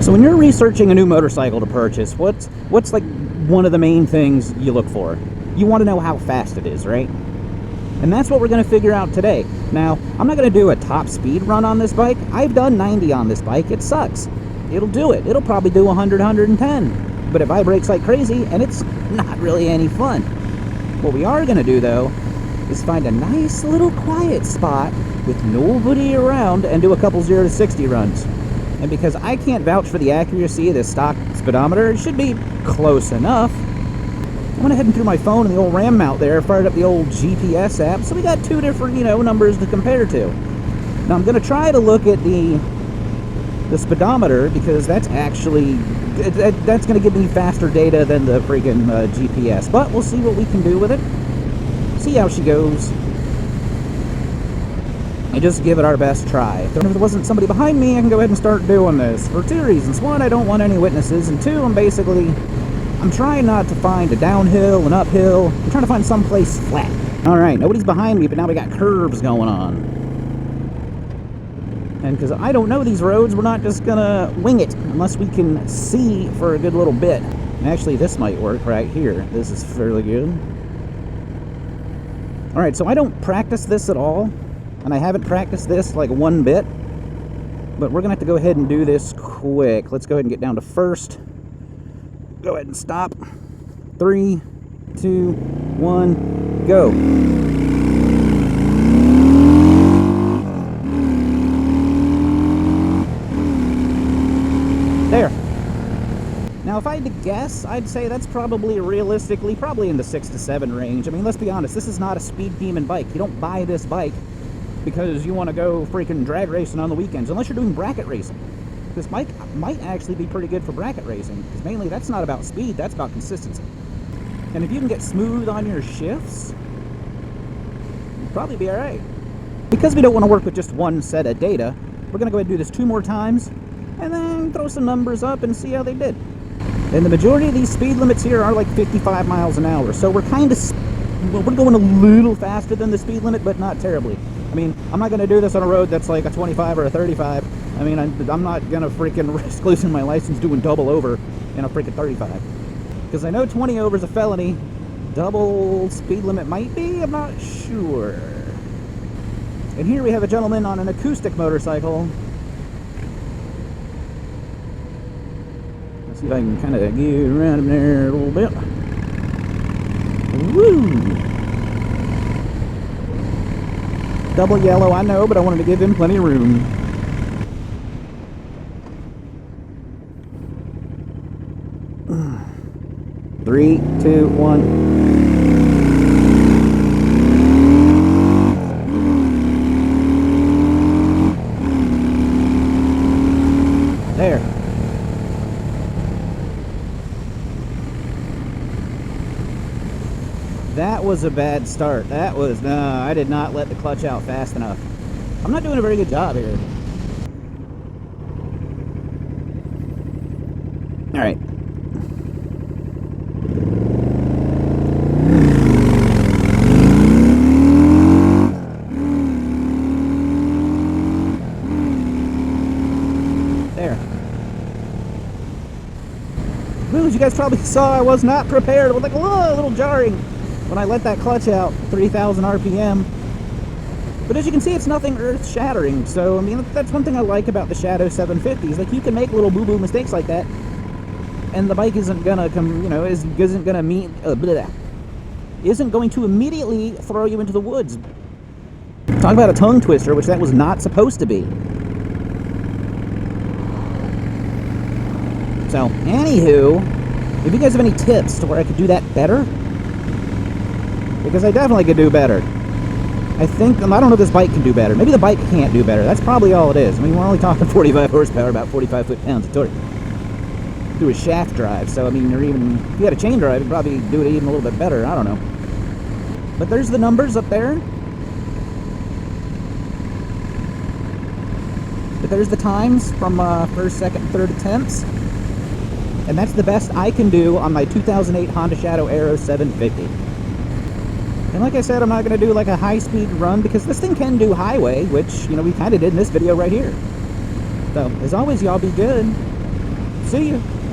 So when you're researching a new motorcycle to purchase, what's like one of the main things you look for? You want to know how fast it is, right? And that's what we're going to figure out today. Now, I'm not going to do a top speed run on this bike. I've done 90 on this bike. It sucks. It'll do it. It'll probably do 100, 110. But it vibrates like crazy, and it's not really any fun. What we are going to do, though, is find a nice little quiet spot with nobody around and do a couple 0 to 60 runs. And because I can't vouch for the accuracy of this stock speedometer, it should be close enough. I went ahead and threw my phone in the old RAM mount there, fired up the old GPS app, so we got two different, numbers to compare to. Now I'm going to try to look at the speedometer, because that's actually, that's going to give me faster data than the freaking GPS. But we'll see what we can do with it. See how she goes. And just give it our best try. If there wasn't somebody behind me, I can go ahead and start doing this. For two reasons. One, I don't want any witnesses. And two, I'm trying not to find a downhill, an uphill. I'm trying to find someplace flat. Alright, nobody's behind me, but now we got curves going on. And because I don't know these roads, we're not just gonna wing it unless we can see for a good little bit. And actually, this might work right here. This is fairly good. Alright, so I don't practice this at all. And I haven't practiced this like one bit, but we're gonna have to go ahead and do this quick. Let's go ahead and get down to first. Go ahead and stop. 3, 2, 1, go. There. Now, if I had to guess, I'd say that's probably realistically, probably in the 6 to 7 range. I mean, let's be honest, this is not a speed demon bike. You don't buy this bike because you want to go freaking drag racing on the weekends, unless you're doing bracket racing. This bike might actually be pretty good for bracket racing, because mainly that's not about speed, that's about consistency. And if you can get smooth on your shifts, you'll probably be alright. Because we don't want to work with just one set of data, we're going to go ahead and do this 2 more times, and then throw some numbers up and see how they did. And the majority of these speed limits here are like 55 miles an hour, so we're kind of, we're going a little faster than the speed limit, but not terribly. I mean, I'm not going to do this on a road that's like a 25 or a 35. I mean, I'm not going to freaking risk losing my license doing double over in a freaking 35. Because I know 20 over is a felony. Double speed limit might be, I'm not sure. And here we have a gentleman on an acoustic motorcycle. Let's see if I can kind of get around him there a little bit. Woo! Double yellow, I know, but I wanted to give him plenty of room. Three, 2, 1. There. That was a bad start. That was, no, I did not let the clutch out fast enough. I'm not doing a very good job here. Alright. There. Ooh, as you guys probably saw, I was not prepared. It was like a little jarring when I let that clutch out, 3,000 RPM. But as you can see, it's nothing earth-shattering. So, I mean, that's one thing I like about the Shadow 750s. Like, you can make little boo-boo mistakes like that, and the bike isn't gonna come, isn't gonna meet, isn't going to immediately throw you into the woods. Talk about a tongue twister, which that was not supposed to be. So, anywho, if you guys have any tips to where I could do that better, because I definitely could do better. I don't know if this bike can do better. Maybe the bike can't do better. That's probably all it is. I mean, we're only talking 45 horsepower, about 45 foot-pounds of torque. Do a shaft drive, so I mean, if you had a chain drive, you'd probably do it even a little bit better. I don't know. But there's the numbers up there. But there's the times from first, second, third attempts. And that's the best I can do on my 2008 Honda Shadow Aero 750. And like I said, I'm not going to do like a high-speed run, because this thing can do highway, which, we kind of did in this video right here. So, as always, y'all be good. See ya.